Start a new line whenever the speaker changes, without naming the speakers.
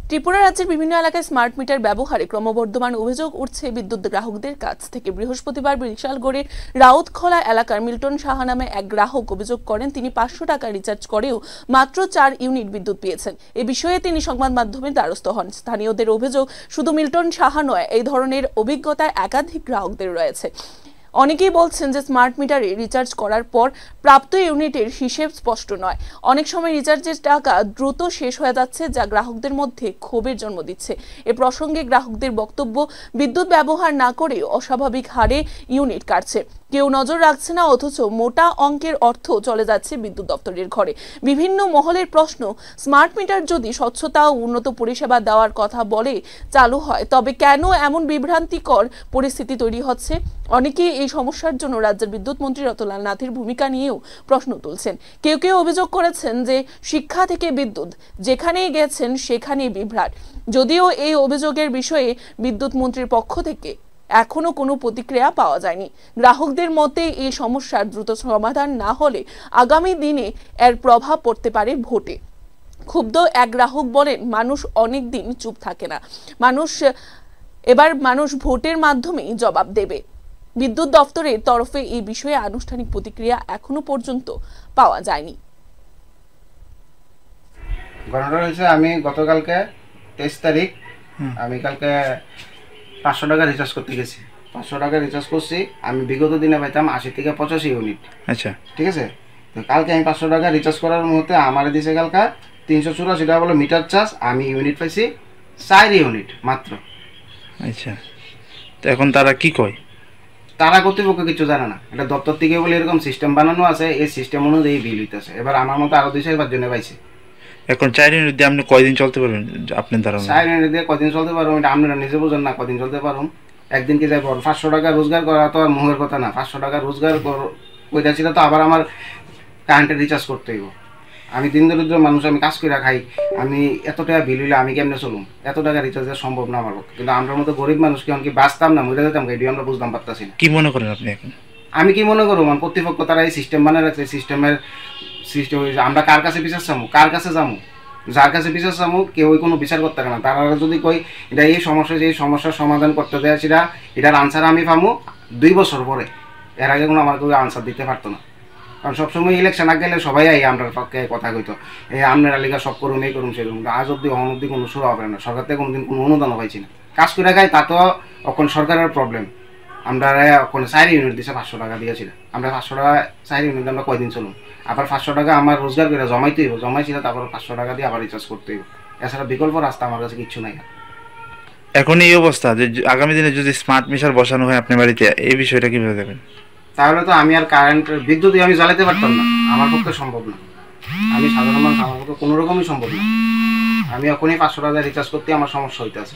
ত্রিপুরা রাজ্যের বিভিন্ন এলাকায় স্মার্ট মিটার ব্যবহারে ক্রমবর্ধমান অভিযোগ উঠছে বিদ্যুৎ গ্রাহকদের কাছ থেকে। বৃহস্পতিবার বিশালগড়ের রাউতখোলা এলাকার মিল্টন সাহা নামে এক গ্রাহক অভিযোগ করেন তিনি 500 টাকা রিচার্জ করেও মাত্র 4 ইউনিট বিদ্যুৎ পেয়েছেন। এ বিষয়ে তিনি সংবাদ মাধ্যমের দ্বারস্থ হন। স্থানীয়দের অভিযোগ, শুধু মিল্টন সাহা নয়, এই ধরনের অভিজ্ঞতা একাধিক গ্রাহকদের রয়েছে। অনেকেই বলছেন যে স্মার্ট মিটারে রিচার্জ করার পর প্রাপ্ত ইউনিটের হিসেব স্পষ্ট নয়। অনেক সময় রিচার্জের টাকা দ্রুত শেষ হয়ে যাচ্ছে, যা গ্রাহকদের মধ্যে ক্ষোভের জন্ম দিচ্ছে। এ প্রসঙ্গে গ্রাহকদের বক্তব্য, বিদ্যুৎ ব্যবহার না করে অস্বাভাবিক হারে ইউনিট কাটছে, কেউ নজর রাখছে না, অথচ মোটা অঙ্কের অর্থ চলে যাচ্ছে বিদ্যুৎ দপ্তরের ঘরে। বিভিন্ন মহলের প্রশ্ন, স্মার্ট মিটার যদি স্বচ্ছতা ও উন্নত পরিষেবা দেওয়ার কথা বলে চালু হয়, তবে কেন এমন বিভ্রান্তিকর পরিস্থিতি তৈরি হচ্ছে? অনেকেই এই সমস্যার জন্য রাজ্যের বিদ্যুৎ মন্ত্রী রতনলাল নাথের ভূমিকা নিয়েও প্রশ্ন তুলছেন। কেউ কেউ অভিযোগ করেছেন যে শিক্ষা থেকে বিদ্যুৎ, যেখানেই গেছেন সেখানেই বিভ্রাট। যদিও এই অভিযোগের বিষয়ে বিদ্যুৎ মন্ত্রীর পক্ষ থেকে এখনো কোনো প্রতিক্রিয়া পাওয়া যায়নি। গ্রাহকদের মতে এই সমস্যার দ্রুত সমাধান না হলে আগামী দিনে এর প্রভাব পড়তে পারে ভোটে। ক্ষুব্ধ এক গ্রাহক বলেন, মানুষ অনেক দিন চুপ থাকে না, মানুষ ভোটের মাধ্যমেই জবাব দেবে। বিদ্যুৎ দপ্তরের তরফে এই বিষয়ে আনুষ্ঠানিক প্রতিক্রিয়া এখনো পর্যন্ত পাওয়া যায়নি।
ঘটনাটা হয়েছে, আমি গতকালকে 23 তারিখ আমি কালকে 500 টাকা রিচার্জ করতে গেছি। 500 টাকা রিচার্জ করছি, আমি বিগত দিনে পাইতাম 80 থেকে 85 ইউনিট। আচ্ছা, ঠিক আছে। তো কালকে আমি 500 টাকা রিচার্জ করার মুহূর্তে আমার দিয়েছে কালকে 384 টাকা বলে মিটার চার্জ। আমি ইউনিট পাইছি 4 ইউনিট মাত্র। আচ্ছা, তো এখন তারা কি কয়? তারা কর্তৃপক্ষ কিছু জানে না, এটা দপ্তর থেকে বলে এরকম সিস্টেম বানানো আছে, এই সিস্টেম অনুযায়ী বিল হইতেছে। এবার আমার মতো আরো 2-4 জনে পাইছে। এখন 4 ইউনিট দিয়ে আপনি কয়দিন চলতে পারবেন? আপনার ধারণা 4 ইউনিট দিয়ে কয়দিন চলতে পারবেন এটা আপনারা নিজে বুঝেন না, কয়দিন চলতে পারুন। একদিন কি যাই 500 টাকা রোজগার করা তো আর মুখের কথা না। 500 টাকা রোজগার কইতাছি তো আবার আমার কারেন্টের রিচার্জ করতে হইব। আমি দিন দরিদ্র মানুষ, আমি কাজ করে খাই, আমি এত টাকা বিল হইলে আমি কেমনে চলুম? এত টাকা রিচার্জ সম্ভব না আমার পক্ষে। কিন্তু আমরা মতো গরিব মানুষ কি কি বাঁচতাম না, মরে যেতাম, এটি আমরা বুঝতাম পারতাছি না। কি মনে করেন আপনি এখন? আমি কি মনে করবো, আমার কর্তৃপক্ষ তারা এই সিস্টেম বানিয়ে রাখছে। সিস্টেমের সিস্টেম হয়েছে, আমরা কার কাছে বিচার চামু, কার কাছে যাবো? যার কাছে বিচার চামু কেউ কোনো বিচার করতে পারে না। তারা যদি কই এটা এই সমস্যা, যে এই সমস্যার সমাধান করতে দেয়, এটার আনসার আমি পামু 2 বছর পরে। এর আগে কোনো আমার কেউ আনসার দিতে পারতো না। কারণ সবসময় ইলেকশন আগে গেলে সবাই আমরা পক্ষে কথা কইতো, আপনারা লিগা সব করুন, এই করুন, সেরকম। আজ অব্দি অনব্দি কোনো শুরু হবে না, সরকার থেকে কোনোদিন কোনো অনুদানও পাইছি না। কাজ করে খাই, তা তো এখন সরকারের প্রবলেম। আমরা এখন 4 ইউনিট দিয়েছে, 500 টাকা দিয়েছিলাম। আমরা 500 টাকা 4 ইউনিট আমরা কয়দিন চলুন? আবার 500 টাকা আমার রোজগার করে জমাইতে হইব, জমাইছিল, তারপর 500 টাকা দিয়ে আবার রিচার্জ করতে হইব। এছাড়া বিকল্প রাস্তা আমার কাছে কিচ্ছু নাই। এখন এই অবস্থা যে আগামী দিনে যদি স্মার্ট মিটার বসানো হয় আপনার বাড়িতে, এই বিষয়টা কিভাবে দেবেন? তাহলে তো আমি আর কারেন্টের বিদ্যুৎ আমি জ্বালাতে পারতাম না, আমার পক্ষে সম্ভব না। আমি সাধারণ মানুষ, আমার পক্ষে কোনো রকমই সম্ভব না। আমি এখনই 500 টাকা রিচার্জ করতে আমার সমস্যা হইতেছে।